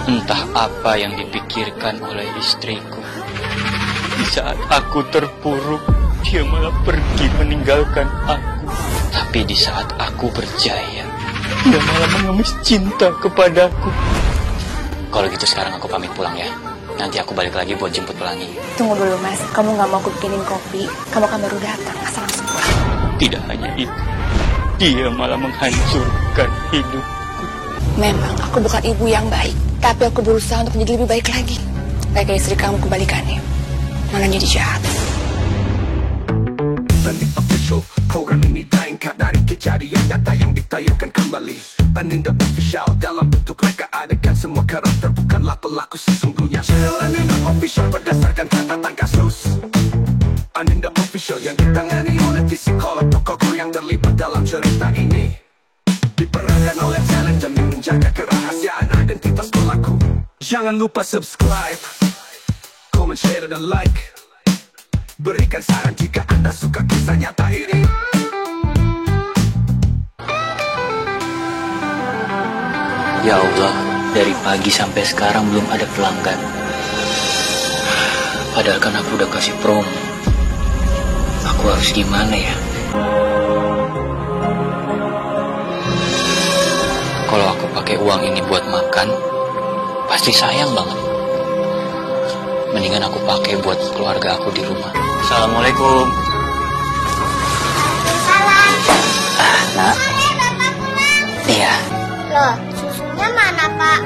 Entah apa yang dipikirkan oleh istriku. Di saat aku terpuruk, dia malah pergi meninggalkan aku. Tapi di saat aku berjaya, dia malah mengemis cinta kepadaku. Kalau gitu sekarang aku pamit pulang ya. Nanti aku balik lagi buat jemput Pelangi. Tunggu dulu Mas, kamu gak mau aku bikinin kopi? Kamu kan baru datang, asal langsung pulang. Tidak hanya itu, dia malah menghancurkan hidupku. Memang aku bukan ibu yang baik, tapi aku berusaha untuk menjadi lebih baik lagi. Baik istri kamu kebalikannya, malah jadi jahat. Banding official, program ini diangkat dari kejadian nyata yang ditayangkan kembali. Banding official, dalam bentuk reka adegan semua karakter bukanlah pelaku sesungguhnya. Banding official berdasarkan catatan kasus. Banding official yang ditangani oleh psikolog tokoh yang terlibat dalam cerita ini. Diperankan oleh talent demi menjaga kerahasiaan identitas pelaku. Jangan lupa subscribe, comment, share, dan like. Berikan saran jika Anda suka kisah nyata ini. Ya Allah, dari pagi sampai sekarang belum ada pelanggan. Padahal kan aku udah kasih promo. Aku harus gimana ya? Kalau aku pakai uang ini buat makan, pasti sayang banget. Mendingan aku pakai buat keluarga aku di rumah. Assalamualaikum. Salam. Nak. Iya. Loh, susunya mana, Pak?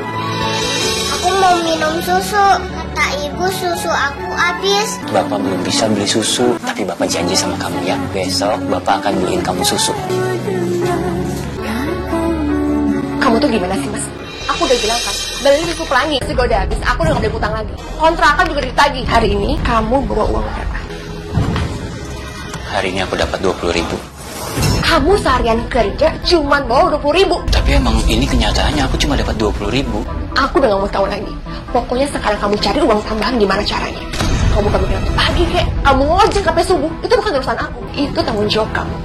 Aku mau minum susu. Kata ibu susu aku habis. Bapak belum bisa beli susu, tapi Bapak janji sama kamu ya. Besok Bapak akan beliin kamu susu. Kamu tuh gimana sih Mas? Aku udah bilang kan, beli susu Pelangi, juga udah habis. Aku udah gak boleh utang lagi. Kontrakan juga ditagih. Hari ini kamu bawa uang berapa? Hari ini aku dapat 20.000. Kamu seharian kerja cuman bawa 20.000. Tapi emang ini kenyataannya aku cuma dapat 20.000. Aku udah gak mau tahu lagi. Pokoknya sekarang kamu cari uang tambahan gimana caranya. Kamu bukan bilang pagi kek, kamu ngojek sampai subuh. Itu bukan urusan aku. Itu tanggung jawab kamu.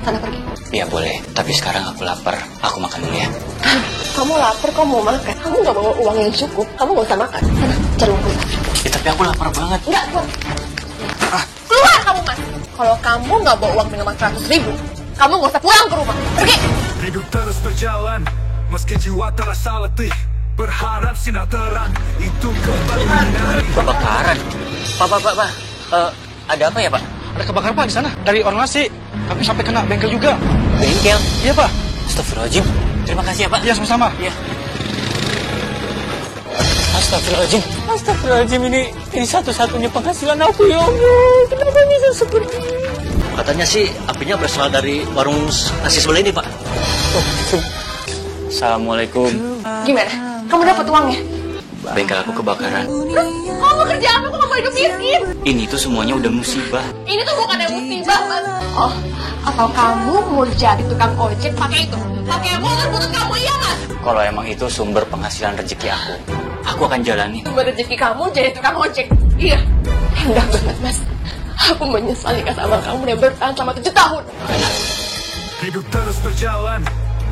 Sana pergi. Ya boleh, tapi sekarang aku lapar. Aku makan dulu ya. Kamu lapar, kamu mau makan. Kamu gak bawa uang yang cukup, kamu gak usah makan. Sana, cari uang keluar. Ya, tapi aku lapar banget. Enggak, keluar. Keluar kamu Mas. Kalau kamu gak bawa uang minuman 100.000, kamu gak usah pulang ke rumah. Pergi. Hidup terus berjalan, meski jiwa terasa letih. Berharap sinar terang itu kembali menyinari. Kebakaran. Pak. Ada apa ya Pak? Ada kebakaran Pak di sana. Dari orang nasi. Tapi sampai kena bengkel juga. Bengkel? Iya Pak. Astagfirullahaladzim. Terima kasih ya Pak. Iya sama-sama. Iya. Astagfirullahaladzim, ini satu-satunya penghasilan aku ya Allah. Kenapa bisa seperti ini? Katanya sih apinya berasal dari warung nasi sebelah ini Pak. Assalamualaikum. Gimana? Kamu dapat uangnya? Bengkel aku kebakaran. Kamu kerja apa? Kamu mau hidup miskin? Ini tuh semuanya udah musibah. Ini tuh bukan yang musibah, Mas. Oh, atau kamu mau jadi tukang ojek pakai itu? Pakai motor butut kamu, iya, Mas? Kalau emang itu sumber penghasilan rezeki aku akan jalani. Sumber rezeki kamu jadi tukang ojek? Iya. Enggak banget, Mas. Aku menyesal nikah sama kamu dan bertahan selama 7 tahun. Hidup terus berjalan,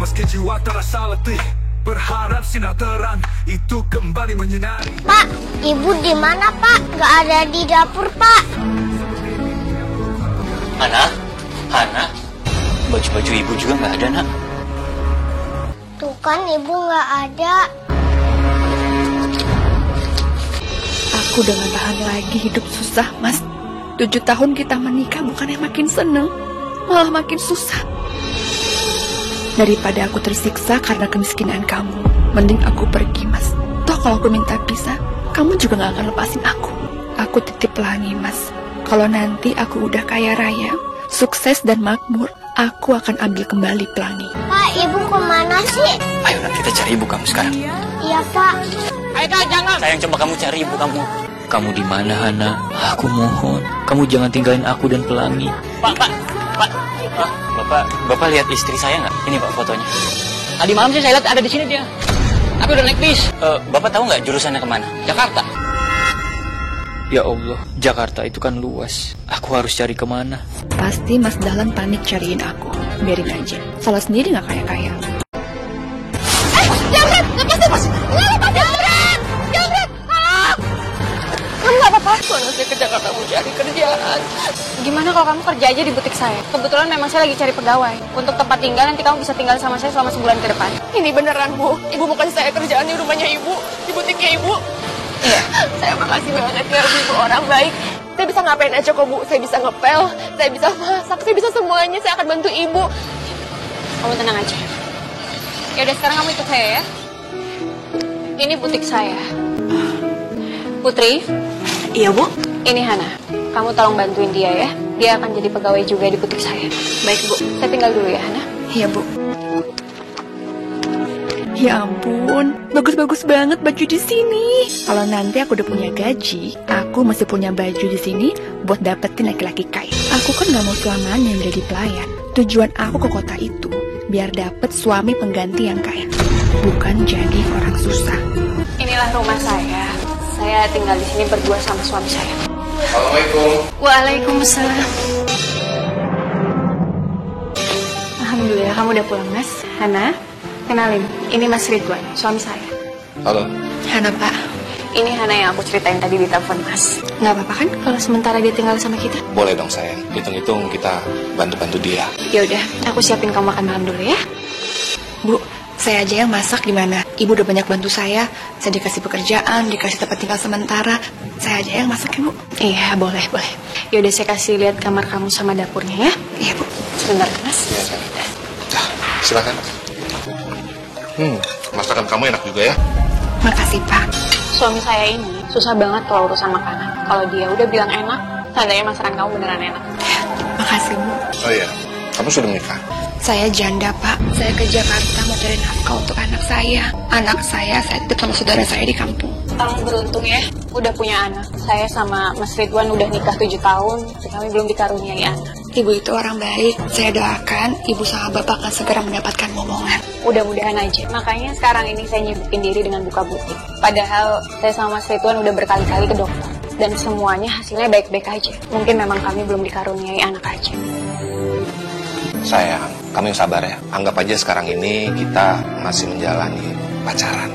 meski jiwa terasa letih. Berharap sinar terang itu kembali menyinari. Pak, ibu di mana, Pak? Gak ada di dapur, Pak. Hana, baju-baju ibu juga nggak ada nak. Tuh kan ibu gak ada. Aku udah gak tahan lagi hidup susah, Mas. 7 tahun kita menikah bukannya makin seneng, malah makin susah. Daripada aku tersiksa karena kemiskinan kamu, mending aku pergi, Mas. Toh kalau aku minta pisah, kamu juga gak akan lepasin aku. Aku titip Pelangi, Mas. Kalau nanti aku udah kaya raya, sukses dan makmur, aku akan ambil kembali Pelangi. Pak, ibu kemana sih? Ayo nak kita cari ibu kamu sekarang. Iya, Pak. Ayo Kak, jangan. Sayang, coba kamu cari ibu kamu. Kamu di mana, Hana? Aku mohon, kamu jangan tinggalin aku dan Pelangi. Pak. Bapak lihat istri saya nggak? Ini Pak fotonya. Tadi malam sih saya lihat ada di sini dia. Tapi udah naik bis. Bapak tahu nggak jurusannya kemana? Jakarta. Ya Allah, Jakarta itu kan luas. Aku harus cari kemana? Pasti Mas Dahlan panik cariin aku. Biarin aja. Salah sendiri nggak kaya-kaya. Jangan! Lepasin, Mas! Lepasin! cari kerjaan. Gimana kalau kamu kerja aja di butik saya? Kebetulan memang saya lagi cari pegawai. Untuk tempat tinggal nanti kamu bisa tinggal sama saya selama sebulan ke depan. Ini beneran, Bu. Ibu mau kasih saya kerjaan di rumahnya Ibu, di butiknya Ibu. Iya. Saya makasih banget ya, Ibu orang baik. Saya bisa ngapain aja kok, Bu. Saya bisa ngepel, saya bisa masak, saya bisa semuanya. Saya akan bantu Ibu. Kamu tenang aja. Ya udah, sekarang kamu ikut saya ya. Ini butik saya. Putri. Iya, Bu. Ini Hana. Kamu tolong bantuin dia ya. Dia akan jadi pegawai juga di butik saya. Baik, Bu. Saya tinggal dulu ya, Hana. Iya, Bu. Ya ampun, bagus-bagus banget baju di sini. Kalau nanti aku udah punya gaji, aku masih punya baju di sini buat dapetin laki-laki kaya. Aku kan nggak mau selamanya menjadi pelayan. Tujuan aku ke kota itu biar dapet suami pengganti yang kaya, bukan jadi orang susah. Inilah rumah saya. Saya tinggal di sini berdua sama suami saya. Assalamualaikum. Waalaikumsalam. Alhamdulillah kamu udah pulang, Mas. Hana, kenalin. Ini Mas Ridwan, suami saya. Halo. Hana, Pak. Ini Hana yang aku ceritain tadi di telepon, Mas. Nggak apa-apa kan kalau sementara dia tinggal sama kita? Boleh dong sayang. Hitung-hitung kita bantu-bantu dia. Ya udah, aku siapin kamu makan malam dulu ya. Bu, saya aja yang masak gimana? Ibu udah banyak bantu saya dikasih pekerjaan, dikasih tempat tinggal sementara. Saya aja yang masak ya, Bu. Iya, boleh. Ya udah, saya kasih lihat kamar kamu sama dapurnya ya. Iya, Bu. Sebentar, Mas. Iya sayang. Dah, silakan. Masakan kamu enak juga ya. Makasih, Pak. Suami saya ini susah banget kalau urusan makanan. Kalau dia udah bilang enak, tandanya masakan kamu beneran enak. Makasih, Bu. Oh iya, kamu sudah menikah? Saya janda, Pak. Saya ke Jakarta mau cari nafkah untuk anak saya. Anak saya titip sama saudara saya di kampung. Kamu beruntung ya, udah punya anak. Saya sama Mas Ridwan udah nikah 7 tahun, kami belum dikaruniai anak. Ibu itu orang baik. Saya doakan ibu sama bapak akan segera mendapatkan momongan. Mudah-mudahan aja. Makanya sekarang ini saya nyibukin diri dengan buka butik. Padahal saya sama Mas Ridwan udah berkali-kali ke dokter. Dan semuanya hasilnya baik-baik aja. Mungkin memang kami belum dikaruniai anak aja. Sayang, kamu yang sabar ya. Anggap aja sekarang ini kita masih menjalani pacaran.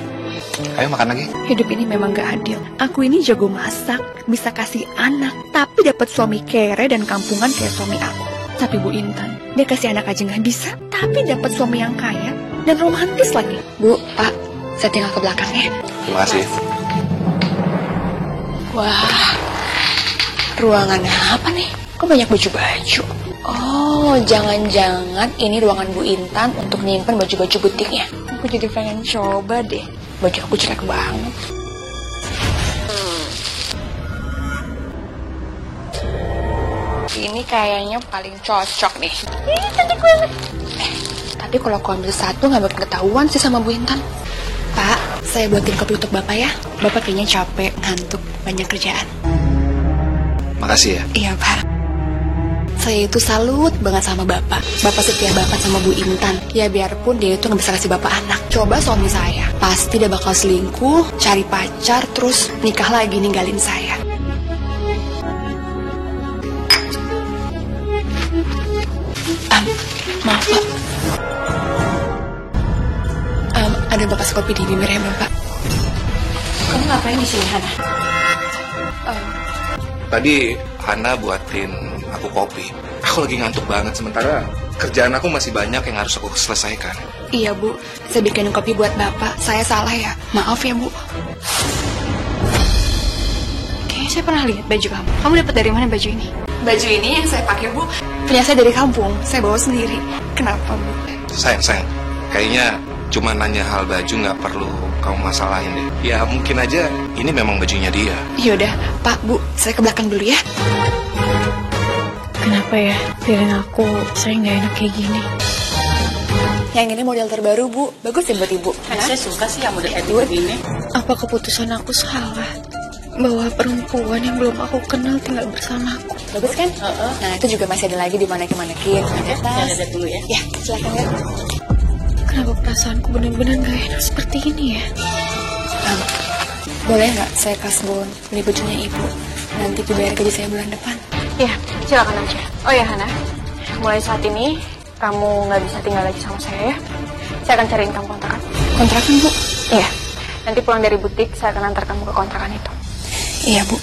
Ayo makan lagi. Hidup ini memang gak adil. Aku ini jago masak, bisa kasih anak, tapi dapat suami kere dan kampungan kayak suami aku. Tapi Bu Intan, dia kasih anak aja gak bisa, tapi dapat suami yang kaya dan romantis lagi. Bu, Pak, saya tinggal ke belakang ya. Terima kasih. Wah, ruangannya apa nih? Kok banyak baju-baju? Oh, jangan-jangan ini ruangan Bu Intan untuk nyimpen baju-baju butiknya. Aku jadi pengen coba deh. Baju aku jelek banget. Ini kayaknya paling cocok nih. Ih, cantik banget. Tapi kalau aku ambil satu nggak bakal ketahuan sih sama Bu Intan. Pak, saya buatin kopi untuk Bapak ya. Bapak kayaknya capek, ngantuk, banyak kerjaan. Makasih ya. Iya, Pak. Saya itu salut banget sama Bapak. Bapak setia banget sama Bu Intan. Ya biarpun dia itu nggak bisa kasih Bapak anak. Coba suami saya, pasti dia bakal selingkuh, cari pacar, terus nikah lagi ninggalin saya. Maaf, Pak. Ada bekas kopi di bibir ya, Bapak. Kamu ngapain di sini, Hana? Tadi Hana buatin aku kopi. Aku lagi ngantuk banget, sementara kerjaan aku masih banyak yang harus aku selesaikan. Iya, Bu. Saya bikinin kopi buat Bapak. Saya salah ya. Maaf ya, Bu. Kayaknya saya pernah lihat baju kamu. Kamu dapat dari mana baju ini? Baju ini yang saya pakai, Bu, punya saya dari kampung. Saya bawa sendiri. Kenapa, Bu? Sayang. Kayaknya cuma nanya hal baju nggak perlu kamu masalahin deh. Ya mungkin aja ini memang bajunya dia. Yaudah, Pak, Bu, saya ke belakang dulu ya. Kenapa ya? Feeling aku, saya nggak enak kayak gini. Yang ini model terbaru, Bu. Bagus ya buat Ibu. Saya suka sih yang model kayak begini. Apa keputusan aku salah? Bahwa perempuan yang belum aku kenal tinggal bersama aku. Bagus kan? Nah, itu juga masih ada lagi di manekin-manekin. Saya lihat dulu ya. Ya, silakan ya. Kenapa perasaanku benar-benar gak enak seperti ini ya? Boleh nggak saya kasbon beli bajunya Ibu? Nanti dibayar gaji saya bulan depan. Ya, silakan aja. Oh ya, Hana. Mulai saat ini, kamu nggak bisa tinggal lagi sama saya ya. Saya akan cariin kamu kontrakan. Kontrakan, Bu? Iya. Nanti pulang dari butik, saya akan antar kamu ke kontrakan itu. Iya, Bu.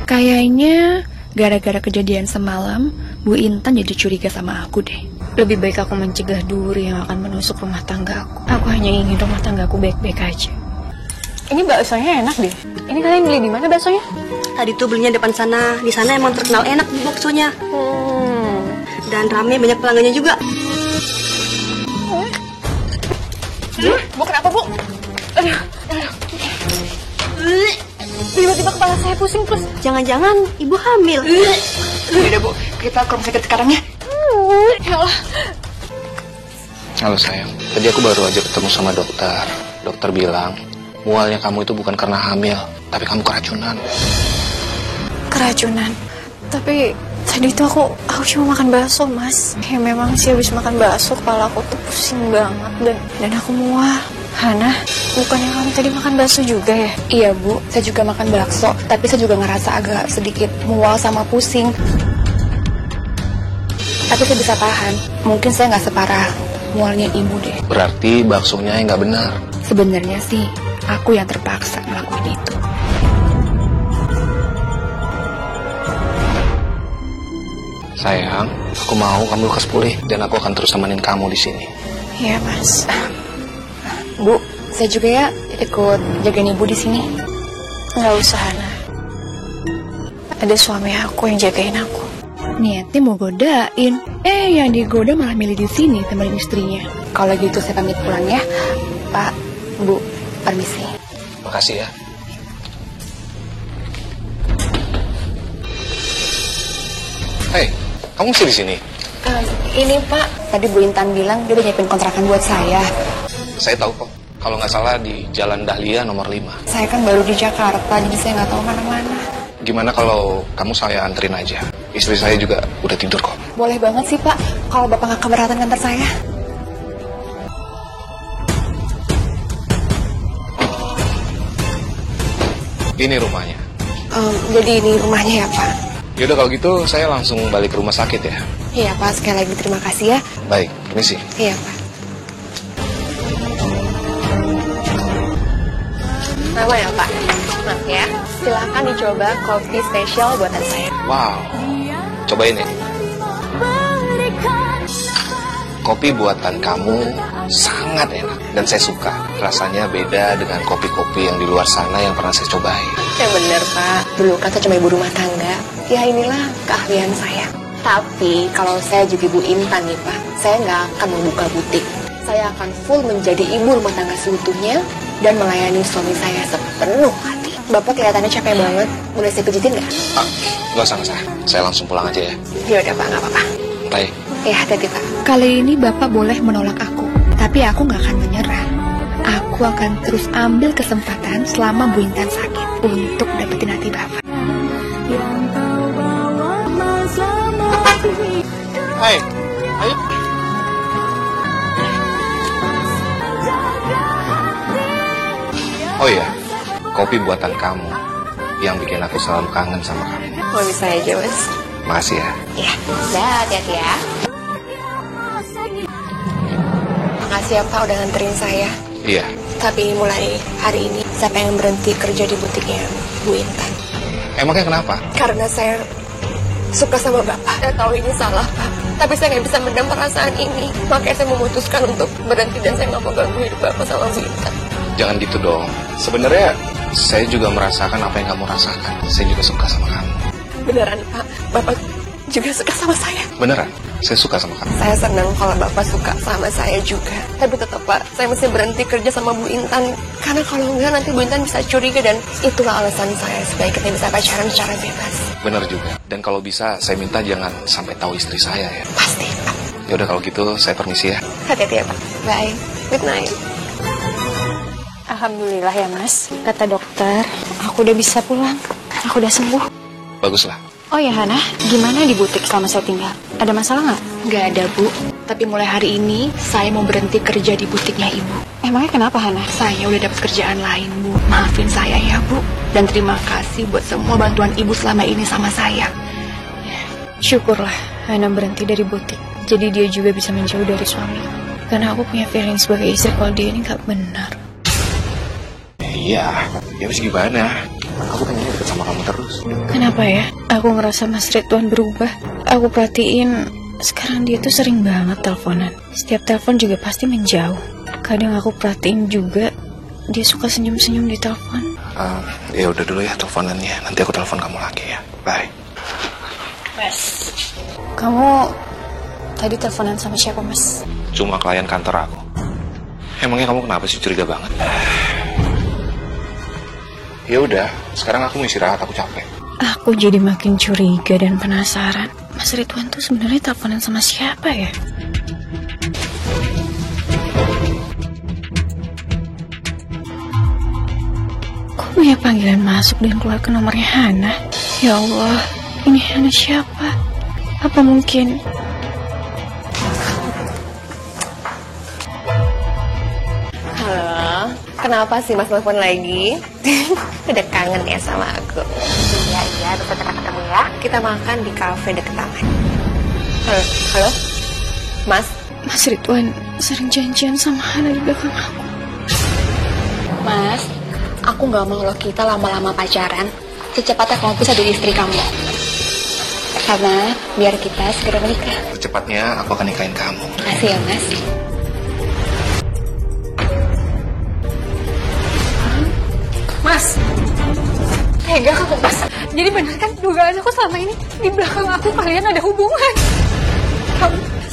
Kayaknya gara-gara kejadian semalam, Bu Intan jadi curiga sama aku deh. Lebih baik aku mencegah duri yang akan menusuk rumah tangga aku. Aku hanya ingin rumah tangga aku baik-baik aja. Ini baksonya enak deh. Ini kalian beli di mana baksonya? Tadi tuh belinya depan sana. Di sana emang terkenal enak baksonya. Dan rame, banyak pelanggannya juga. Bu, kenapa Bu? Aduh. Tiba-tiba kepala saya pusing terus. Jangan-jangan ibu hamil. Udah Bu, kita ke rumah sakit sekarang ya. Ya Allah. Halo sayang, tadi aku baru aja ketemu sama dokter. Dokter bilang, mualnya kamu itu bukan karena hamil, tapi kamu keracunan. Keracunan. Tapi tadi itu aku cuma makan bakso, Mas. Ya memang sih habis makan bakso kepala aku tuh pusing banget dan aku mual. Hana, bukannya kamu tadi makan bakso juga ya? Iya Bu, saya juga makan bakso, tapi saya juga ngerasa agak sedikit mual sama pusing. Tapi saya bisa tahan, mungkin saya nggak separah mualnya ibu deh. Berarti baksonya yang nggak benar. Sebenarnya sih, aku yang terpaksa ngelakuin itu. Sayang, aku mau kamu lekas pulih dan aku akan terus temenin kamu di sini. Iya, Mas. Bu, saya juga ya ikut jagain ibu di sini. Nggak usah, Hana. Ada suami aku yang jagain aku. Niatnya mau godain, yang digoda malah milih di sini temenin istrinya. Kalau gitu saya pamit pulang ya, Pak, Bu, permisi. Makasih ya. Hei, kamu masih di sini? Ini Pak, tadi Bu Intan bilang dia udah nyiapin kontrakan buat saya. Saya tahu kok. Kalau nggak salah di Jalan Dahlia nomor 5. Saya kan baru di Jakarta, jadi saya nggak tahu mana-mana. Gimana kalau kamu saya anterin aja? Istri saya juga udah tidur kok. Boleh banget sih Pak, kalau Bapak nggak keberatan ngantar saya. Ini rumahnya. Jadi ini rumahnya ya Pak? Yaudah kalau gitu saya langsung balik ke rumah sakit ya. Iya Pak, sekali lagi terima kasih ya. Baik, permisi. Iya Pak. Nama ya Pak? Maaf ya, silakan dicoba kopi spesial buatan saya. Wow, cobain ya. Kopi buatan kamu sangat enak dan saya suka. Rasanya beda dengan kopi-kopi yang di luar sana yang pernah saya cobain. Ya bener Pak, dulu kan saya cuma ibu rumah tangga. Ya inilah keahlian saya. Tapi kalau saya jadi Bu Intan nih Pak, saya nggak akan membuka butik. Saya akan full menjadi ibu rumah tangga seutuhnya dan melayani suami saya sepenuh hati. Bapak kelihatannya capek banget, boleh saya pijitin nggak? Nggak usah. Saya langsung pulang aja ya. Ya udah Pak, nggak apa-apa. Baik. Ya hati-hati Pak. Kali ini Bapak boleh menolak aku, tapi aku nggak akan menyerah. Aku akan terus ambil kesempatan selama Bu Intan sakit untuk dapetin hati Bapak. Hai, ayo. Oh iya, kopi buatan kamu yang bikin aku selalu kangen sama kamu. Oh bisa aja Mas. Makasih ya. Iya, dah hati-hati ya. Makasih ya Pak udah nganterin saya. Iya. Tapi mulai hari ini saya pengen berhenti kerja di butiknya Bu Intan. Emangnya kenapa? Karena saya suka sama Bapak. Saya tahu ini salah Pak, tapi saya nggak bisa mendam perasaan ini. Makanya saya memutuskan untuk berhenti dan saya nggak mau ganggu hidup Bapak sama Bu Intan. Jangan gitu dong. Sebenarnya saya juga merasakan apa yang kamu rasakan. Saya juga suka sama kamu. Beneran Pak, Bapak juga suka sama saya. Beneran, saya suka sama kamu. Saya senang kalau Bapak suka sama saya juga. Tapi tetap Pak, saya mesti berhenti kerja sama Bu Intan. Karena kalau enggak nanti Bu Intan bisa curiga dan itulah alasan saya supaya kita bisa pacaran secara bebas. Bener juga. Dan kalau bisa, saya minta jangan sampai tahu istri saya ya. Pasti Pak. Ya udah kalau gitu, saya permisi ya. Hati-hati ya Pak. Bye. Good night. Alhamdulillah ya Mas, kata dokter, aku udah bisa pulang. Aku udah sembuh. Baguslah. Oh ya Hana, gimana di butik selama saya tinggal? Ada masalah nggak? Nggak ada Bu, tapi mulai hari ini saya mau berhenti kerja di butiknya Ibu. Emangnya kenapa Hana? Saya udah dapat kerjaan lain Bu, maafin saya ya Bu. Dan terima kasih buat semua bantuan Ibu selama ini sama saya. Syukurlah Hana berhenti dari butik, jadi dia juga bisa menjauh dari suami. Karena aku punya feeling sebagai istri kalau dia ini nggak benar. Iya, ya wis gimana? Aku pengennya deket sama kamu terus. Kenapa ya? Aku ngerasa Mas Ridwan berubah. Aku perhatiin sekarang dia tuh sering banget teleponan. Setiap telepon juga pasti menjauh. Kadang aku perhatiin juga dia suka senyum-senyum di telepon. Ya udah dulu ya teleponannya. Nanti aku telepon kamu lagi ya. Bye. Mas, kamu tadi teleponan sama siapa, Mas? Cuma klien kantor aku. Emangnya kamu kenapa sih curiga banget? Ya udah, sekarang aku mau istirahat, aku capek. Aku jadi makin curiga dan penasaran. Mas Ridwan tuh sebenarnya teleponan sama siapa ya? Kok punya panggilan masuk dan keluar ke nomornya Hana? Ya Allah, ini Hana siapa? Apa mungkin... Halo, kenapa sih Mas telepon lagi? Udah kangen ya sama aku? Iya, besok kita ketemu ya. Kita makan di kafe deket taman. Halo, Mas? Mas Ridwan sering janjian sama Hana di belakang aku. Mas, aku gak mau loh kita lama-lama pacaran. Secepatnya kamu bisa jadi istri kamu. Karena biar kita segera menikah. Secepatnya aku akan nikahin kamu. Makasih ya, Mas. Mas, tega kamu, Mas. Jadi benar kan dugaan aku selama ini di belakang aku kalian ada hubungan.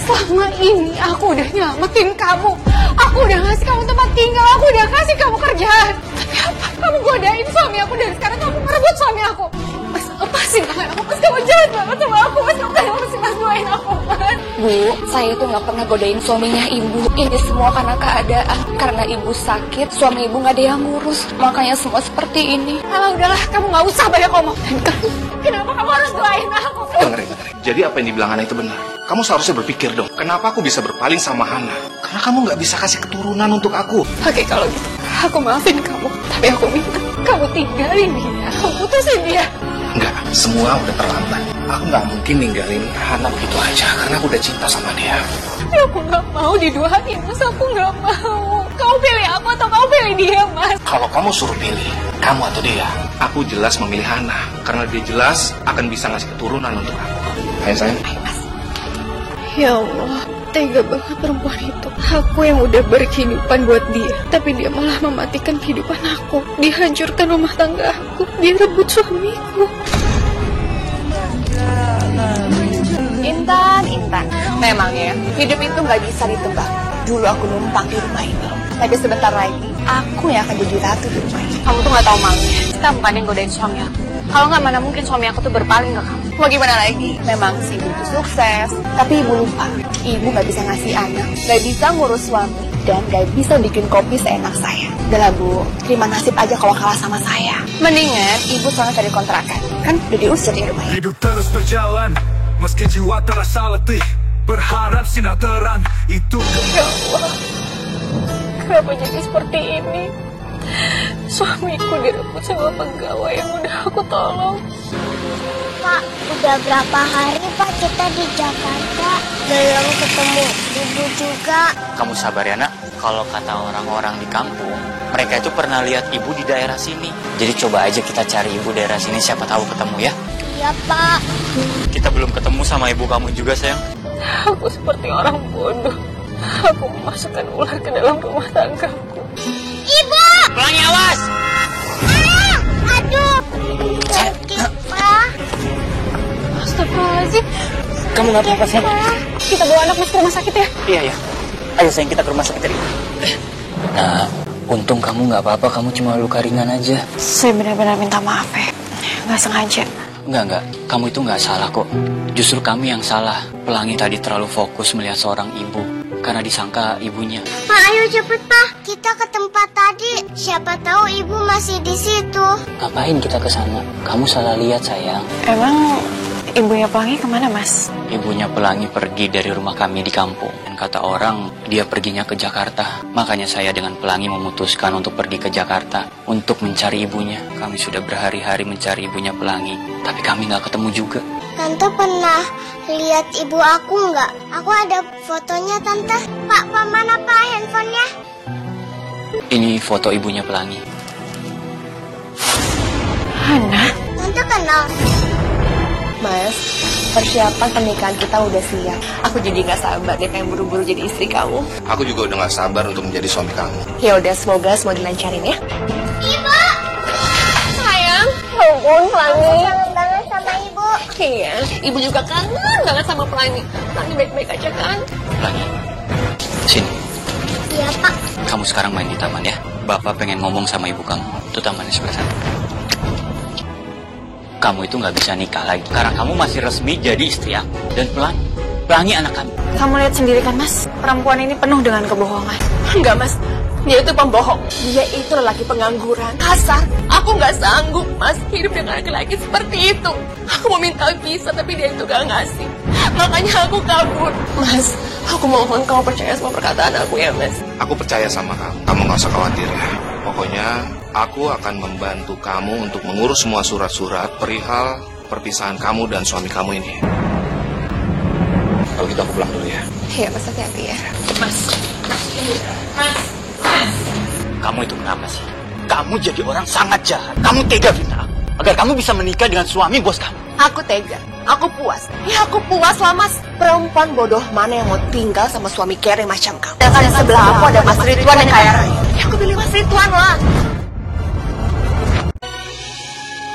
Selama ini aku udah nyelamatin kamu. Aku udah ngasih kamu tempat tinggal, aku udah kasih kamu kerjaan. Tapi apa? Kamu godain suami aku dan sekarang kamu merebut suami aku. Mas, lepasin tangan aku. Mas, kamu jahat banget sama aku. Mas, kenapa sih Mas doain aku, Mas? Bu, saya itu gak pernah godain suaminya ibu. Ini semua karena keadaan. Karena ibu sakit, suami ibu gak ada yang ngurus. Makanya semua seperti ini. Alah, udahlah, kamu gak usah banyak ngomong. Dan kamu, kenapa kamu harus doain aku? Dengerin. Jadi apa yang dibilang Hana itu benar. Kamu seharusnya berpikir dong, kenapa aku bisa berpaling sama Hana? Karena kamu gak bisa kasih keturunan untuk aku. Oke, kalau gitu, aku maafin kamu. Tapi aku minta kamu tinggalin dia. Kamu putusin dia. Enggak, semua udah terlambat. Aku gak mungkin ninggalin Hana begitu aja, karena aku udah cinta sama dia. Tapi aku gak mau diduain, Mas. Aku gak mau. Kamu pilih aku atau kamu pilih dia, Mas? Kalau kamu suruh pilih, kamu atau dia, aku jelas memilih Hana. Karena dia jelas akan bisa ngasih keturunan untuk aku. Ayo sayang. Ayo, Mas. Ya Allah, tega banget perempuan itu. Aku yang udah berkehidupan buat dia, tapi dia malah mematikan kehidupan aku. Dia hancurkan rumah tangga aku. Dia rebut suamiku. Intan. Memang ya, hidup itu gak bisa ditebak. Dulu aku numpang di rumah ini. Tapi sebentar lagi, aku yang akan jadi ratu di rumah ini. Kamu tuh gak tahu malunya. Kita bukan yang godain suami aku. Kalau nggak, mana mungkin suami aku tuh berpaling ke kamu. Mau gimana lagi? Memang si ibu itu sukses, tapi ibu lupa. Ibu gak bisa ngasih anak, gak bisa ngurus suami, dan gak bisa bikin kopi seenak saya. Udah lah Bu, terima nasib aja kalau kalah sama saya. Mendingan ibu soalnya cari kontrakan. Kan udah diusir di rumahnya. Hidup terus berjalan, meski jiwa terasa letih. Berharap sinar terang itu. Ya Allah, kenapa jadi seperti ini? Suamiku direbut sama pegawai yang udah aku tolong. Pak, udah berapa hari Pak kita di Jakarta? Belum ketemu ibu juga. Kamu sabar ya nak. Kalau kata orang-orang di kampung, mereka itu pernah lihat ibu di daerah sini. Jadi coba aja kita cari ibu daerah sini, siapa tahu ketemu ya. Iya Pak. Kita belum ketemu sama ibu kamu juga sayang. Aku seperti orang bodoh. Aku memasukkan ular ke dalam rumah tanggaku. Ibu! Pelangi awas! Aduh! Sakit Pak. Astagfirullahaladzim. Kamu nggak apa-apa sayang? Kita bawa anak mas ke rumah sakit ya? Iya. Ayo sayang, kita ke rumah sakit tadi. Nah, untung kamu nggak apa-apa, kamu cuma luka ringan aja. Saya benar-benar minta maaf ya. Nggak sengaja. Enggak. Kamu itu nggak salah kok. Justru kami yang salah. Pelangi tadi terlalu fokus melihat seorang ibu. Karena disangka ibunya. Pak, ayo cepet Pak. Kita ke tempat tadi. Siapa tahu ibu masih di situ. Ngapain kita ke sana? Kamu salah lihat sayang. Emang ibunya Pelangi kemana mas? Ibunya Pelangi pergi dari rumah kami di kampung. Dan kata orang, dia perginya ke Jakarta. Makanya saya dengan Pelangi memutuskan untuk pergi ke Jakarta. Untuk mencari ibunya. Kami sudah berhari-hari mencari ibunya Pelangi. Tapi kami nggak ketemu juga. Tante pernah lihat ibu aku nggak? Aku ada fotonya Tante. Pak, mana Pak handphonenya? Ini foto ibunya Pelangi. Tante kenal. Mas, persiapan pernikahan kita udah siap. Aku jadi nggak sabar deh pengen buru-buru jadi istri kamu. Aku juga udah gak sabar untuk menjadi suami kamu. Ya udah, semoga semua dilancarin ya. Ibu, Sayang, ampun Pelangi. kangen banget sama ibu. Iya, ibu juga kangen banget sama Pelangi. Pelangi baik-baik aja kan? Pelangi, sini. Iya Pak. Kamu sekarang main di taman ya. Bapak pengen ngomong sama ibu kamu. Itu tamannya sebelah sana. Kamu itu nggak bisa nikah lagi karena kamu masih resmi jadi istri aku. Dan Pelangi anak kami. Kamu lihat sendiri kan, Mas? Perempuan ini penuh dengan kebohongan. Enggak, Mas. Dia itu pembohong. Dia itu lelaki pengangguran, kasar. Aku nggak sanggup, Mas, hidup dengan laki-laki seperti itu. Aku mau minta pisah, tapi dia itu gak ngasih. Makanya aku kabur. Mas, aku mohon kamu percaya sama perkataan aku ya, Mas. Aku percaya sama kamu. Kamu gak usah khawatir ya. Pokoknya aku akan membantu kamu untuk mengurus semua surat-surat perihal perpisahan kamu dan suami kamu ini. Kalau gitu aku pulang dulu ya. Iya, Mas, hati-hati ya. Mas. Kamu itu kenapa sih? Kamu jadi orang sangat jahat. Kamu tega fitnah aku agar kamu bisa menikah dengan suami bos kamu. Aku tega. Aku puas. Ya aku puas lah, Mas. Perempuan bodoh mana yang mau tinggal sama suami kere macam kamu? Dan di sebelah aku ada Mas Ridwan yang kaya raya. Ya aku pilih Mas Ridwan lah.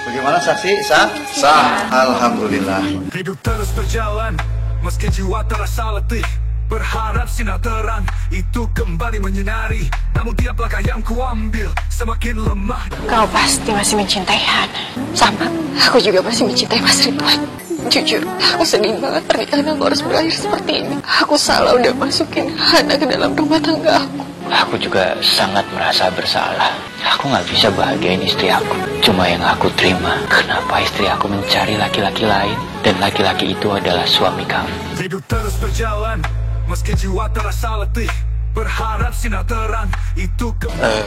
Bagaimana saksi? Sah. Alhamdulillah. Hidup terus berjalan, meski jiwa terasa letih. Berharap sinar terang itu kembali menyinari. Namun tiap langkah yang kuambil semakin lemah. Kau pasti masih mencintai Hana. Sama, aku juga masih mencintai Mas Ridwan. Jujur, aku sedih banget pernikahan aku harus berakhir seperti ini. Aku salah udah masukin Hana ke dalam rumah tangga aku. Aku juga sangat merasa bersalah. Aku nggak bisa bahagiain istri aku. Cuma yang aku terima, kenapa istri aku mencari laki-laki lain dan laki-laki itu adalah suami kamu. Hidup terus berjalan, meski jiwa terasa letih. Berharap sinar terang itu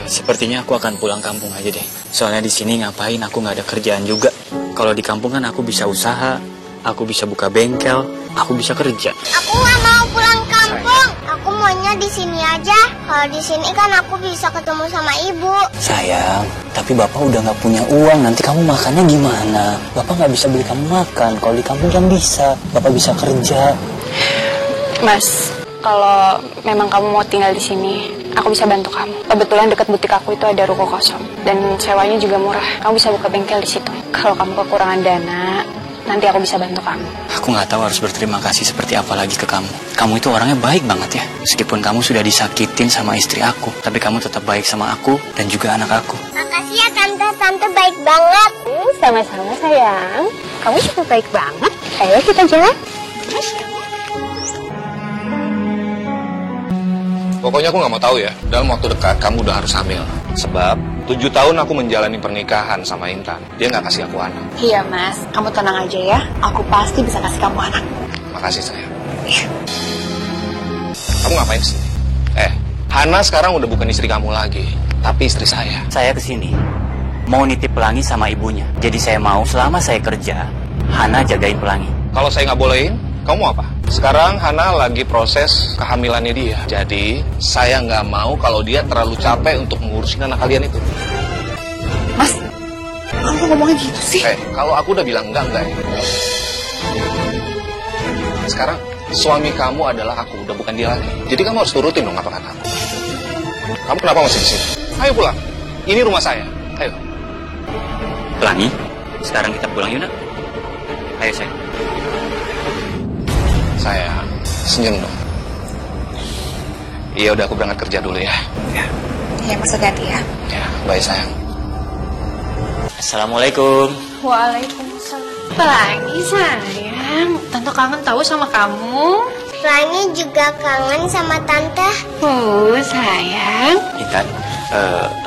Sepertinya aku akan pulang kampung aja deh. Soalnya di sini ngapain, aku nggak ada kerjaan juga. Kalau di kampung kan aku bisa usaha, aku bisa buka bengkel, aku bisa kerja. Aku nggak mau pulang kampung. Aku maunya di sini aja. Kalau di sini kan aku bisa ketemu sama ibu. Sayang, tapi bapak udah nggak punya uang. Nanti kamu makannya gimana? Bapak nggak bisa beli kamu makan. Kalau di kampung kan bisa. Bapak bisa kerja. Mas, kalau memang kamu mau tinggal di sini, aku bisa bantu kamu. Kebetulan dekat butik aku itu ada ruko kosong dan sewanya juga murah. Kamu bisa buka bengkel di situ. Kalau kamu kekurangan dana, nanti aku bisa bantu kamu. Aku nggak tahu harus berterima kasih seperti apa lagi ke kamu. Kamu itu orangnya baik banget ya. Meskipun kamu sudah disakitin sama istri aku, tapi kamu tetap baik sama aku dan juga anak aku. Makasih ya Tante, Tante baik banget. Sama-sama sayang. Kamu juga baik banget. Ayo kita jalan. Pokoknya aku gak mau tahu ya, dalam waktu dekat kamu udah harus hamil. Sebab 7 tahun aku menjalani pernikahan sama Intan. Dia gak kasih aku anak. Iya, Mas. Kamu tenang aja ya. Aku pasti bisa kasih kamu anak. Makasih sayang. Kamu ngapain sih? Hana sekarang udah bukan istri kamu lagi, tapi istri saya. Saya kesini mau nitip Pelangi sama ibunya. Jadi saya mau selama saya kerja, Hana jagain Pelangi. Kalau saya nggak bolehin, kamu mau apa? Sekarang Hana lagi proses kehamilannya dia. Jadi saya nggak mau kalau dia terlalu capek untuk mengurusin anak kalian itu. Mas, kamu ngomongin gitu sih? Kalau aku udah bilang enggak ya. Sekarang suami kamu adalah aku, udah bukan dia lagi. Jadi kamu harus turutin dong apa kata aku. Kamu kenapa masih di sini? Ayo pulang. Ini rumah saya. Ayo. Pelangi, sekarang kita pulang yuk nak. Ayo sayang. Sayang, senyum dong. Iya udah aku berangkat kerja dulu ya. Ya, Mas, hati-hati ya. Ya, bye sayang. Assalamualaikum. Waalaikumsalam. Pelangi sayang, Tante kangen tahu sama kamu. Pelangi juga kangen sama Tante. Sayang. Intan,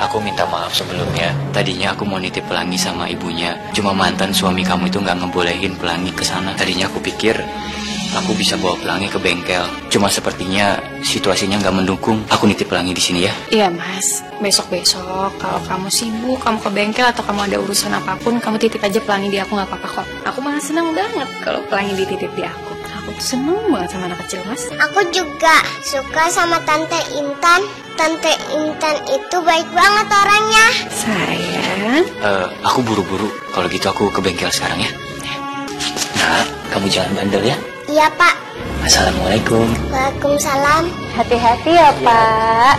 aku minta maaf sebelumnya. Tadinya aku mau nitip Pelangi sama ibunya. Cuma mantan suami kamu itu nggak ngebolehin Pelangi ke sana. Tadinya aku pikir aku bisa bawa Pelangi ke bengkel. Cuma sepertinya situasinya nggak mendukung. Aku nitip Pelangi di sini ya. Iya Mas, besok-besok kalau kamu sibuk, kamu ke bengkel atau kamu ada urusan apapun, kamu titip aja Pelangi di aku, nggak apa-apa kok. Aku malah senang banget kalau Pelangi dititip di aku. Aku tuh seneng banget sama anak kecil Mas. Aku juga suka sama Tante Intan. Tante Intan itu baik banget orangnya. Sayang, Aku buru-buru. Kalau gitu aku ke bengkel sekarang ya. Nah, kamu jangan bandel ya. Iya, Pak. Assalamualaikum. Waalaikumsalam. Hati-hati ya, Pak.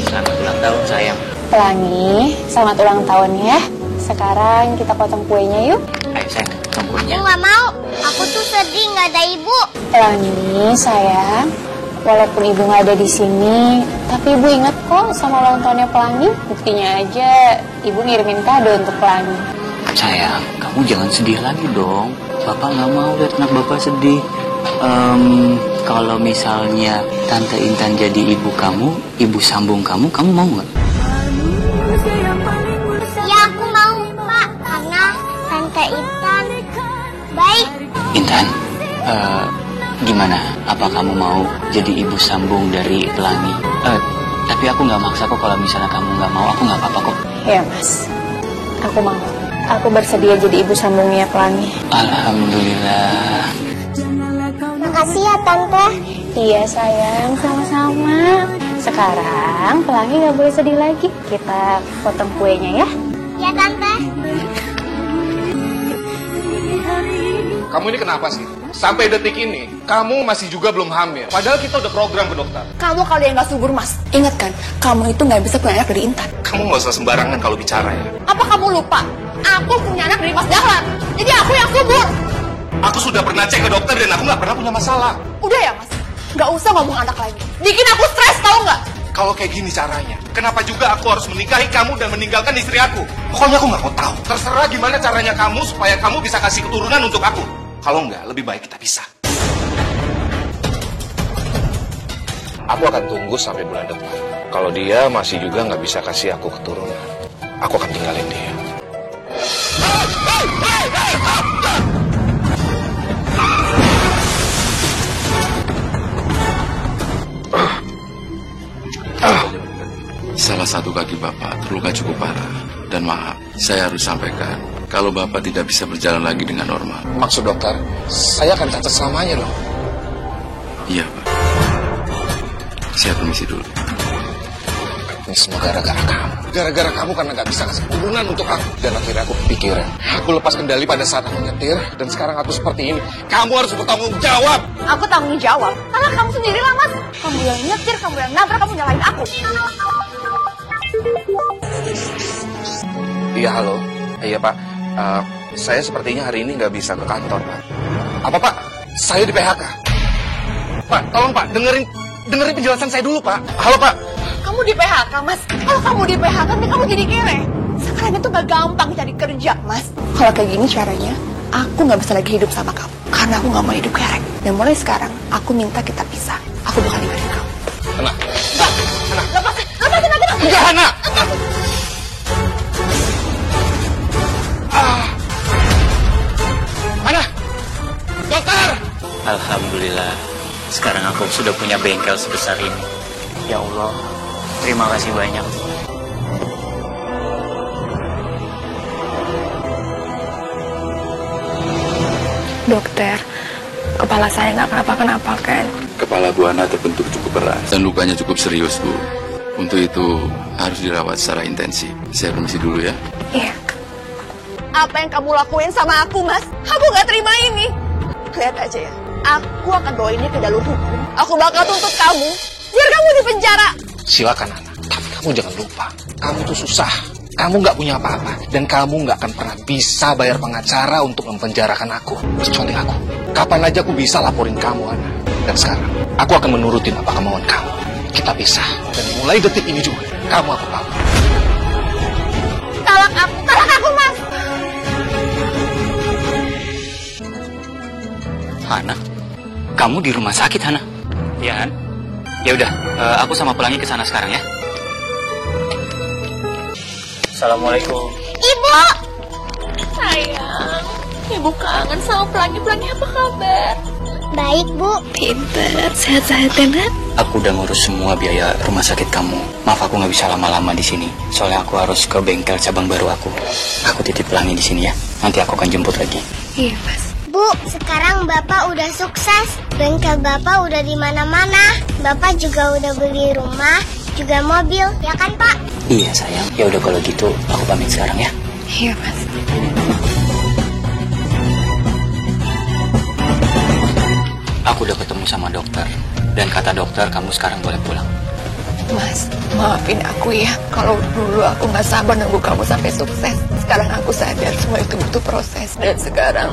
Selamat ulang tahun sayang. Pelangi, selamat ulang tahun ya. Sekarang kita potong kuenya yuk. Ayo sayang, potong Aku kuenya. nggak mau. Aku tuh sedih nggak ada ibu. Pelangi, sayang. Walaupun ibu nggak ada di sini, tapi ibu ingat kok sama ulang tahunnya Pelangi. Buktinya aja, ibu ngirimin kado untuk Pelangi. Sayang, kamu jangan sedih lagi dong. Bapak nggak mau lihat anak bapak sedih. Kalau misalnya Tante Intan jadi ibu kamu, ibu sambung kamu mau nggak? Ya aku mau, Pak. Karena Tante Intan baik. Intan, gimana? Apa kamu mau jadi ibu sambung dari Pelangi? Tapi aku nggak maksa kok. Kalau misalnya kamu nggak mau, aku nggak apa-apa kok. Ya mas, aku mau. Aku bersedia jadi ibu sambungnya Pelangi. Alhamdulillah. Makasih ya, Tante. Iya sayang, sama-sama. Sekarang Pelangi nggak boleh sedih lagi. Kita potong kuenya ya. Ya, Tante. Kamu ini kenapa sih? Sampai detik ini, kamu masih juga belum hamil. Padahal kita udah program ke dokter. Kamu kalau yang gak subur, Mas. Ingat kan, kamu itu gak bisa punya anak dari Intan. Kamu nggak usah sembarangan kalau bicara ya. Apa kamu lupa? Aku punya anak dari Mas Dahlan. Jadi aku yang subur. Aku sudah pernah cek ke dokter dan aku nggak pernah punya masalah. Udah ya, Mas. Gak usah ngomong anak lagi. Bikin aku stres, tau gak? Kalau kayak gini caranya, kenapa juga aku harus menikahi kamu dan meninggalkan istri aku? Pokoknya aku nggak mau tahu. Terserah gimana caranya kamu supaya kamu bisa kasih keturunan untuk aku. Kalau nggak, lebih baik kita pisah. Aku akan tunggu sampai bulan depan. Kalau dia masih juga nggak bisa kasih aku keturunan, aku akan tinggalin dia. Salah satu kaki Bapak terluka cukup parah. Dan maaf, saya harus sampaikan kalau Bapak tidak bisa berjalan lagi dengan normal. Maksud dokter, saya akan cacat selamanya loh. Iya, Pak. Saya permisi dulu. Ini semua gara-gara kamu. Gara-gara kamu karena gak bisa kasih keturunan untuk aku. Dan akhirnya aku kepikiran. Aku lepas kendali pada saat aku nyetir. Dan sekarang aku seperti ini. Kamu harus bertanggung jawab. Aku tanggung jawab. Karena kamu sendiri lah, Mas. Kamu yang nyetir, kamu yang nabrak, kamu nyalain aku. Iya, halo. Iya, Pak. Saya sepertinya hari ini nggak bisa ke kantor, Pak. Apa, Pak? Saya di PHK. Pak, tolong, Pak. Dengerin penjelasan saya dulu, Pak. Halo, Pak. Kamu di PHK, Mas. Kalau kamu di PHK, nanti kamu jadi kere. Sekarang itu gak gampang cari kerja, Mas. Kalau kayak gini caranya, aku gak bisa lagi hidup sama kamu. Karena aku gak mau hidup kerek. Dan mulai sekarang, aku minta kita pisah. Aku bakal ninggalin kamu. Hana. Hana. Lepasin aku. Enggak, Hana. Hana. Dokter. Alhamdulillah. Sekarang aku sudah punya bengkel sebesar ini. Ya Allah, terima kasih banyak. Dokter, kepala saya nggak kenapa-kenapa kan? Kepala Bu Ana terbentuk cukup berat dan lukanya cukup serius, Bu. Untuk itu harus dirawat secara intensif. Saya permisi dulu ya. Iya. Apa yang kamu lakuin sama aku, Mas? Aku gak terima ini. Lihat aja ya. Aku akan bawa ini ke jalur hukum. Aku bakal tuntut kamu. Biar kamu di penjara. Silakan, Hana. Tapi kamu jangan lupa. Kamu tuh susah. Kamu nggak punya apa-apa. Dan kamu nggak akan pernah bisa bayar pengacara untuk mempenjarakan aku. Kecuali aku. Kapan aja aku bisa laporin kamu, Hana. Dan sekarang, aku akan menurutin apa kemauan kamu. Kita pisah. Dan mulai detik ini juga, kamu aku tahu. Talak aku, Mas. Hana, kamu di rumah sakit, Hana? Iya, Han? Ya udah, aku sama Pelangi ke sana sekarang ya. Assalamualaikum. Ibu. Sayang, Ibu kangen sama Pelangi. Pelangi apa kabar? Baik, Bu. Pinter, sehat-sehat ya, Nak? Aku udah ngurus semua biaya rumah sakit kamu. Maaf aku nggak bisa lama-lama di sini. Soalnya aku harus ke bengkel cabang baru aku. Aku titip Pelangi di sini ya. Nanti aku akan jemput lagi. Iya, Mas. Bu, sekarang Bapak udah sukses. Bengkel Bapak udah di mana-mana. Bapak juga udah beli rumah, juga mobil, ya kan Pak? Iya sayang. Ya udah kalau gitu aku pamit sekarang ya. Iya Mas. Aku udah ketemu sama dokter dan kata dokter kamu sekarang boleh pulang. Mas, maafin aku ya. Kalau dulu aku nggak sabar nunggu kamu sampai sukses. Sekarang aku sadar semua itu butuh proses. Dan sekarang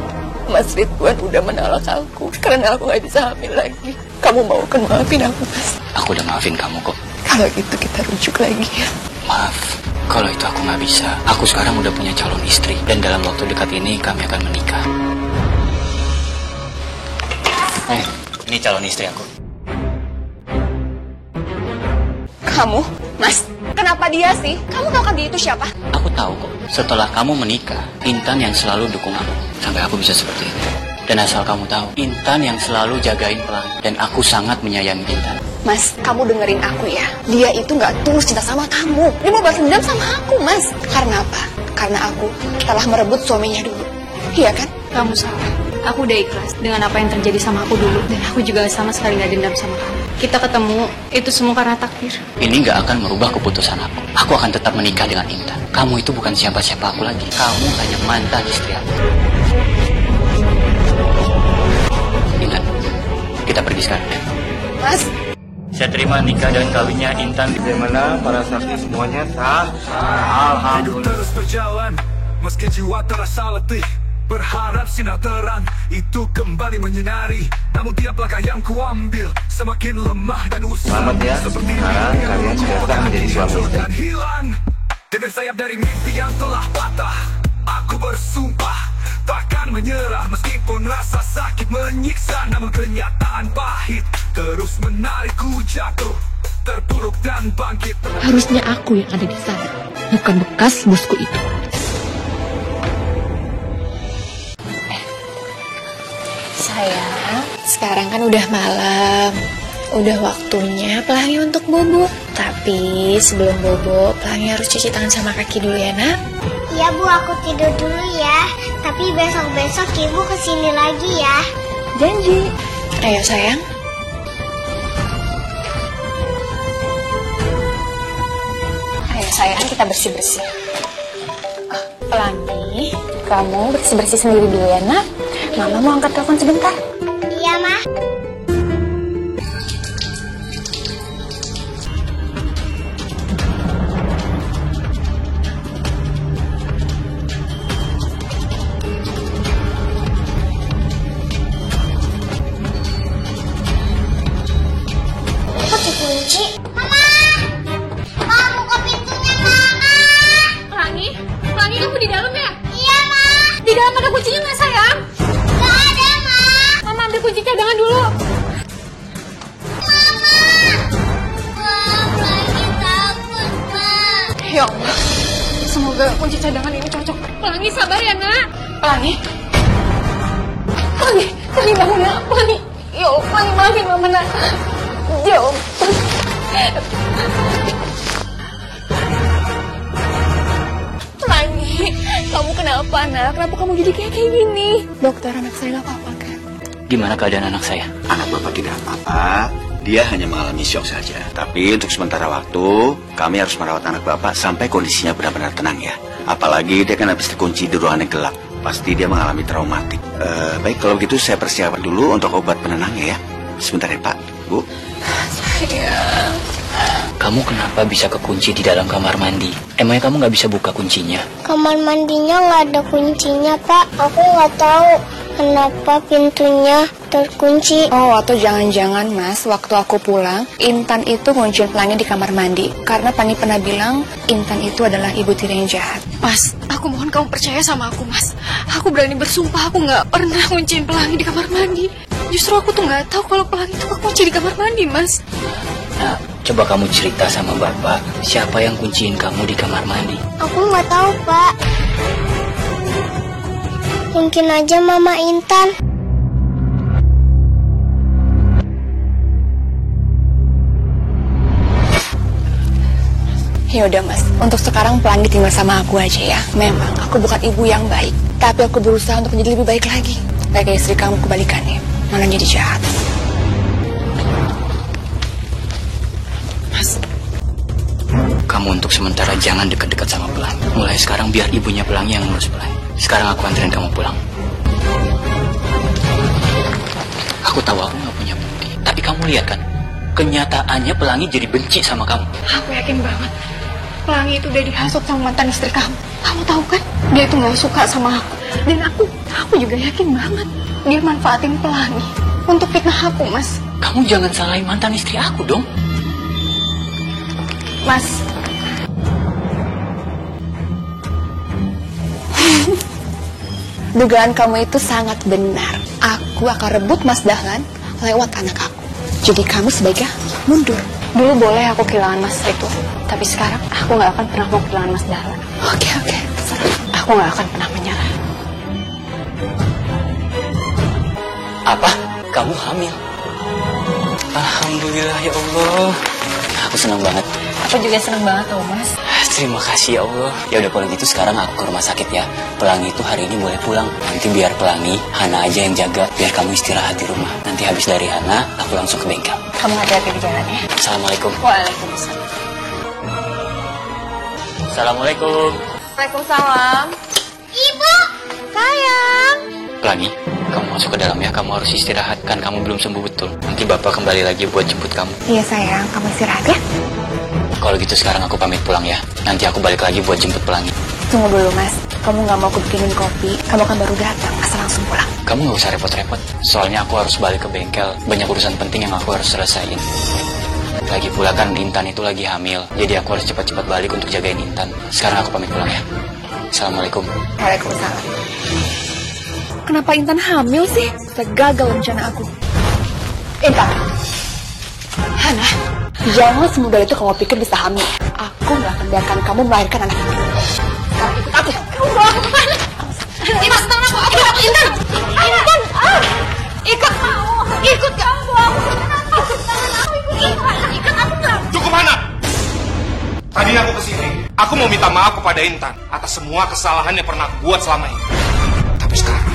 Mas Ridwan udah menolak aku karena aku nggak bisa hamil lagi. Kamu mau kan maafin aku, Mas? Aku udah maafin kamu kok. Kalau gitu kita rujuk lagi ya. Maaf, kalau itu aku nggak bisa. Aku sekarang udah punya calon istri dan dalam waktu dekat ini kami akan menikah. Ini calon istri aku. Kamu? Mas, kenapa dia sih? Kamu tahu kan dia itu siapa? Aku tahu kok. Setelah kamu menikah, Intan yang selalu dukung aku. Sampai aku bisa seperti ini. Dan asal kamu tahu, Intan yang selalu jagain Pelangi. Dan aku sangat menyayangi Intan. Mas, kamu dengerin aku ya. Dia itu nggak tulus cinta sama kamu. Dia mau balas dendam sama aku, Mas. Karena apa? Karena aku telah merebut suaminya dulu. Iya kan? Kamu salah. Aku udah ikhlas dengan apa yang terjadi sama aku dulu. Dan aku juga sama sekali gak dendam sama kamu. Kita ketemu, itu semua karena takdir. Ini gak akan merubah keputusan aku. Aku akan tetap menikah dengan Intan. Kamu itu bukan siapa-siapa aku lagi. Kamu hanya mantan istri aku. Intan, kita pergi sekarang. Mas, saya terima nikah dan kawinnya Intan. Bagaimana para saksi semuanya sah? Alhamdulillah. Terus berjalan, meski jiwa terasa letih. Berharap sinar terang itu kembali menyinari. Namun tiap langkah yang kuambil semakin lemah dan usang. Selamat ya, sekarang kalian sudah sah menjadi suami istri. Dan hilang dengan sayap dari mimpi yang telah patah. Aku bersumpah takkan menyerah meskipun rasa sakit menyiksa. Namun kenyataan pahit terus menarikku jatuh, terpuruk dan bangkit. Harusnya aku yang ada di sana, bukan bekas bosku itu. sayang, sekarang kan udah malam. Udah waktunya Pelangi untuk bobo. Tapi sebelum bobo, Pelangi harus cuci tangan sama kaki dulu ya, nak. Iya, Bu, aku tidur dulu ya. Tapi besok-besok Ibu kesini lagi ya. Janji. Ayo, sayang. Ayo, sayang, kita bersih-bersih. Pelangi, kamu bersih-bersih sendiri dulu ya, nak. Mama mau angkat telepon sebentar. Iya, Ma. Kok dikunci? Mama! Ma, buka pintunya, Mama! Pelangi? Pelangi, kamu di dalam ya? Iya, Ma. Di dalam ada kuncinya nggak, sayang? Nggak ada, Ma. Mama ambil kunci cadangan dulu. Ya Allah, semoga kunci cadangan ini cocok. Pelangi, sabar ya, nak. Pelangi? Pelangi, Pelangi bangun ya. Pelangi, ya Allah, Pelangi maafin Mama, nak. Ya Allah. Pelangi, kamu kenapa, nak? Kenapa kamu jadi kayak gini? Dokter, anak saya nggak apa-apa kan? Gimana keadaan anak saya? Anak Bapak tidak apa-apa. Dia hanya mengalami syok saja. Tapi untuk sementara waktu, kami harus merawat anak Bapak sampai kondisinya benar-benar tenang ya. Apalagi dia kan habis dikunci di ruangan yang gelap. Pasti dia mengalami traumatik. Baik, kalau gitu saya persiapkan dulu untuk obat penenangnya ya. Sebentar ya, Pak. Bu. Sayang. Kamu kenapa bisa kekunci di dalam kamar mandi? Emangnya kamu nggak bisa buka kuncinya? Kamar mandinya nggak ada kuncinya, Pak. Aku nggak tahu kenapa pintunya terkunci. Oh, atau jangan-jangan, Mas, waktu aku pulang, Intan itu ngunciin Pelangi di kamar mandi. Karena Pelangi pernah bilang Intan itu adalah ibu tiri yang jahat. Mas, aku mohon kamu percaya sama aku, Mas. Aku berani bersumpah aku nggak pernah ngunciin Pelangi di kamar mandi. Justru aku tuh nggak tahu kalau Pelangi itu kekunci di kamar mandi, Mas. Nah, coba kamu cerita sama Bapak, siapa yang kunciin kamu di kamar mandi? Aku nggak tahu, Pak. Mungkin aja Mama Intan. Ya udah, Mas, untuk sekarang Pelangi tinggal sama aku aja ya. Memang aku bukan ibu yang baik, tapi aku berusaha untuk menjadi lebih baik lagi. Kayak istri kamu kebalikannya, malah jadi jahat. Mas, kamu untuk sementara jangan dekat-dekat sama Pelangi. Mulai sekarang biar ibunya Pelangi yang ngurus Pelangi. Sekarang aku anterin kamu pulang. Aku tahu aku nggak punya bukti, tapi kamu lihat kan, kenyataannya Pelangi jadi benci sama kamu. Aku yakin banget, Pelangi itu udah dihasut sama mantan istri kamu. Kamu tahu kan, dia itu nggak suka sama aku. Dan aku juga yakin banget, dia manfaatin Pelangi untuk fitnah aku, Mas. Kamu jangan salahin mantan istri aku dong. Mas, dugaan kamu itu sangat benar. Aku akan rebut Mas Dahlan lewat anak aku. Jadi kamu sebaiknya mundur. dulu boleh aku kehilangan Mas itu, tapi sekarang aku nggak akan pernah mau kehilangan Mas Dahlan. Oke, terserah. Aku nggak akan pernah menyerah. Apa? Kamu hamil? Alhamdulillah ya Allah. Aku senang banget. Aku juga senang banget tau Mas. Terima kasih ya Allah. Ya udah kalau gitu sekarang aku ke rumah sakit ya. Pelangi itu hari ini boleh pulang. Nanti biar Pelangi, Hana aja yang jaga. Biar kamu istirahat di rumah. Nanti habis dari Hana, aku langsung ke bengkel. Kamu hati-hati di jalan ya. Assalamualaikum. Waalaikumsalam. Assalamualaikum. Waalaikumsalam. Ibu, sayang. Pelangi, kamu masuk ke dalam ya. Kamu harus istirahat. Kan kamu belum sembuh betul. Nanti Bapak kembali lagi buat jemput kamu. Iya sayang, kamu istirahat ya. Kalau gitu sekarang aku pamit pulang ya. Nanti aku balik lagi buat jemput Pelangi. Tunggu dulu Mas, kamu nggak mau aku bikinin kopi? Kamu kan baru datang, asal langsung pulang. Kamu nggak usah repot-repot. Soalnya aku harus balik ke bengkel. Banyak urusan penting yang aku harus selesaiin. Lagi pula kan Intan itu lagi hamil. Jadi aku harus cepat-cepat balik untuk jagain Intan. Sekarang aku pamit pulang ya. Assalamualaikum. Waalaikumsalam. Kenapa Intan hamil sih? Gagal rencana aku. Intan, Hana, jangan semudah itu kamu pikir bisa hamil. Aku nggak akan biarkan kamu melahirkan anak itu. Sekarang ikut aku. Kamu bawa aku kemana? Mas, tangan aku. Aku Intan. Intan, ikut mau. Ikut kamu. Ikut aku nggak. Cukup Hana. Tadi aku kesini. Aku mau minta maaf kepada Intan atas semua kesalahan yang pernah aku buat selama ini. Tapi sekarang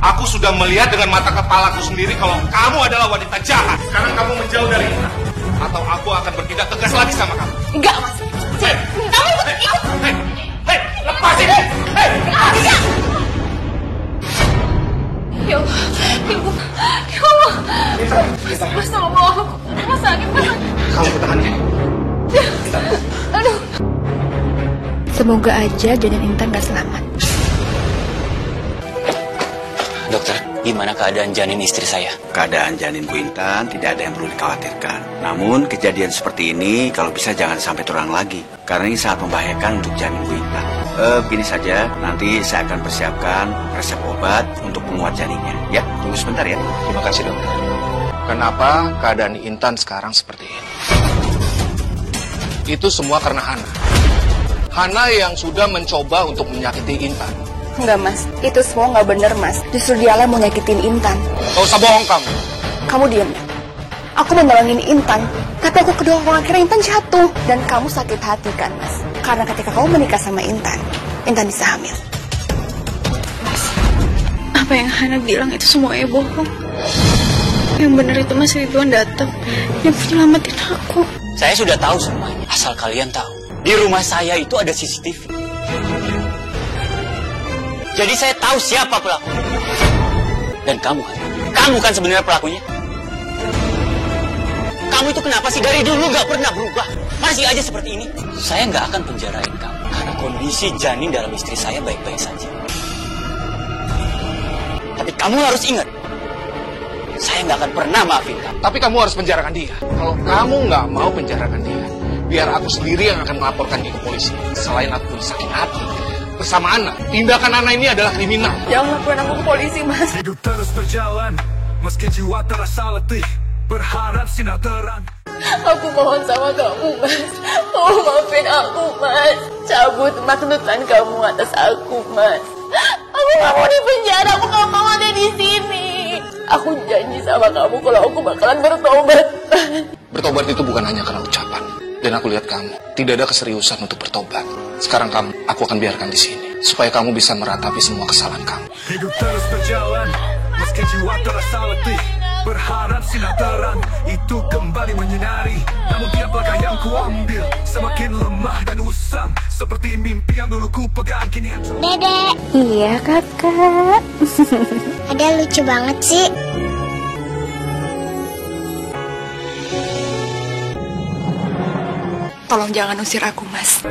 aku sudah melihat dengan mata kepalaku sendiri kalau kamu adalah wanita jahat. Sekarang kamu menjauh dari Intan, atau aku akan bertindak tegas lagi sama kamu. Enggak, Mas. Kamu ikut. Hei, lepasin. Hei, Ya Allah, Ibu. Ya Allah. Mas, tolong bawa aku. Mas sakit, Mas. Kamu bertahan ya. Aduh. Semoga aja janin Intan gak selamat. Dokter, gimana keadaan janin istri saya? Keadaan janin Bu Intan tidak ada yang perlu dikhawatirkan. Namun kejadian seperti ini kalau bisa jangan sampai terulang lagi, karena ini sangat membahayakan untuk janin Bu Intan. Begini saja, nanti saya akan persiapkan resep obat untuk penguat janinnya. Ya, tunggu sebentar ya. Terima kasih dokter. Kenapa keadaan Intan sekarang seperti ini? Itu semua karena Hana. Hana yang sudah mencoba untuk menyakiti Intan. Enggak Mas, itu semua nggak bener Mas. Justru dialah mau nyakitin Intan. Gak usah bohong kamu. Kamu diam ya. Aku mau nolongin Intan, tapi aku kedorong akhirnya Intan jatuh. Dan kamu sakit hati kan Mas? Karena ketika kamu menikah sama Intan, Intan bisa hamil. Mas, apa yang Hana bilang itu semuanya bohong. Yang benar itu Mas Ridwan datang yang menyelamatin aku. Saya sudah tahu semuanya. Asal kalian tahu, di rumah saya itu ada CCTV. Jadi saya tahu siapa pelaku. Dan kamu kan sebenarnya pelakunya. Kamu itu kenapa sih dari dulu gak pernah berubah? Masih aja seperti ini. Saya gak akan penjarain kamu, karena kondisi janin dalam istri saya baik-baik saja. Tapi kamu harus ingat, saya gak akan pernah maafin kamu. Tapi kamu harus penjarakan dia. Kalau kamu nggak mau penjarakan dia, biar aku sendiri yang akan melaporkan dia ke polisi. Selain aku sakit hati bersama Ana, tindakan Ana ini adalah kriminal. Jangan laporin aku ke polisi Mas. Hidup terus berjalan, meski jiwa terasa letih, berharap sinar terang. Aku mohon sama kamu Mas. Tolong maafin aku Mas. Cabut maknutan kamu atas aku Mas. Aku gak mau di penjara, aku gak mau ada di sini. Aku janji sama kamu kalau aku bakalan bertobat. Bertobat itu bukan hanya karena ucapan, Dan aku lihat kamu tidak ada keseriusan untuk bertobat. Sekarang aku akan biarkan di sini supaya kamu bisa meratapi semua kesalahan kamu. Hidup terus berjalan, meski jiwa terasa letih. Berharap sinar terang itu kembali menyinari. Namun tiap langkah yang ku ambil semakin lemah dan usang, seperti mimpi yang dulu ku pegang kini hancur. Dedek. Iya kakak. Ada lucu banget sih. Tolong jangan usir aku, Mas.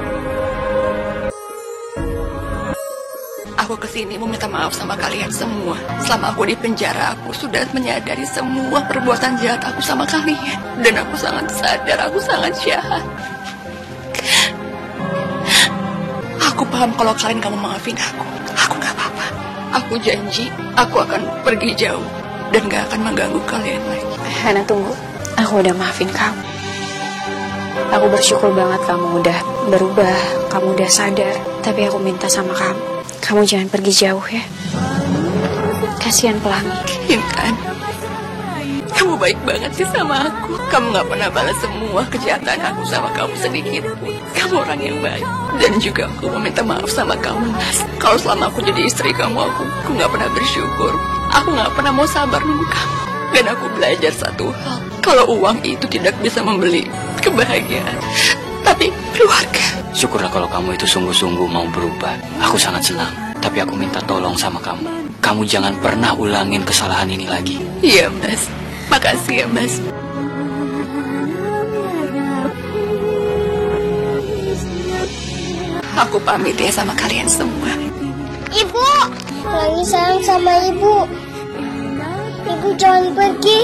Aku kesini mau minta maaf sama kalian semua. Selama aku di penjara, aku sudah menyadari semua perbuatan jahat aku sama kalian. Dan aku sangat sadar, aku sangat jahat. Aku paham kalau kalian gak mau maafin aku. Aku gak apa-apa. Aku janji, aku akan pergi jauh. Dan gak akan mengganggu kalian lagi. Hana, tunggu. Aku udah maafin kamu. Aku bersyukur banget kamu udah berubah, kamu udah sadar. Tapi aku minta sama kamu jangan pergi jauh ya. Kasihan Pelangi. Intan, kamu baik banget sih sama aku. Kamu gak pernah balas semua kejahatan aku sama kamu sedikit pun. Kamu orang yang baik. Dan juga aku meminta maaf sama kamu, Mas. Kalau selama aku jadi istri kamu, aku gak pernah bersyukur. Aku gak pernah mau sabar nunggu kamu. Dan aku belajar satu hal. Kalau uang itu tidak bisa membeli kebahagiaan, tapi keluarga. Syukurlah kalau kamu itu sungguh-sungguh mau berubah. Aku sangat senang. Tapi aku minta tolong sama kamu. Kamu jangan pernah ulangin kesalahan ini lagi. Iya, Mas. Makasih ya, Mas. Aku pamit ya sama kalian semua. Ibu, Pelangi sayang sama ibu. Ibu jangan pergi.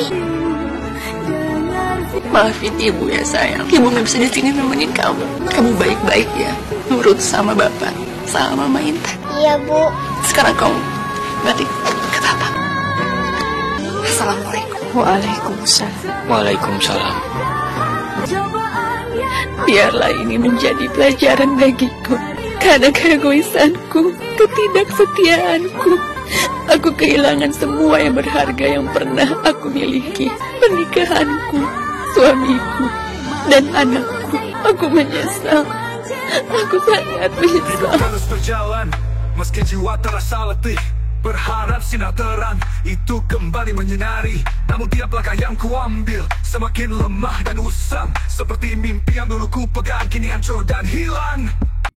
Maafin ibu ya sayang. Ibu gak bisa di sini nemenin kamu. Kamu baik-baik ya. Nurut sama bapak, sama Mama Intan. Iya, Bu. Sekarang kamu balik ke papa. Assalamualaikum. Waalaikumsalam. Waalaikumsalam. Biarlah ini menjadi pelajaran bagiku. Karena keegoisanku, ketidaksetiaanku, aku kehilangan semua yang berharga yang pernah aku miliki. Pernikahanku, suamiku, dan anakku. Aku menyesal. Aku sangat menyesal. Terus berjalan, meski jiwa terasa letih. Berharap sinar terang itu kembali menyinari. Namun tiap langkah yang ku ambil semakin lemah dan usang, seperti mimpi yang dulu ku pegang kini hancur dan hilang.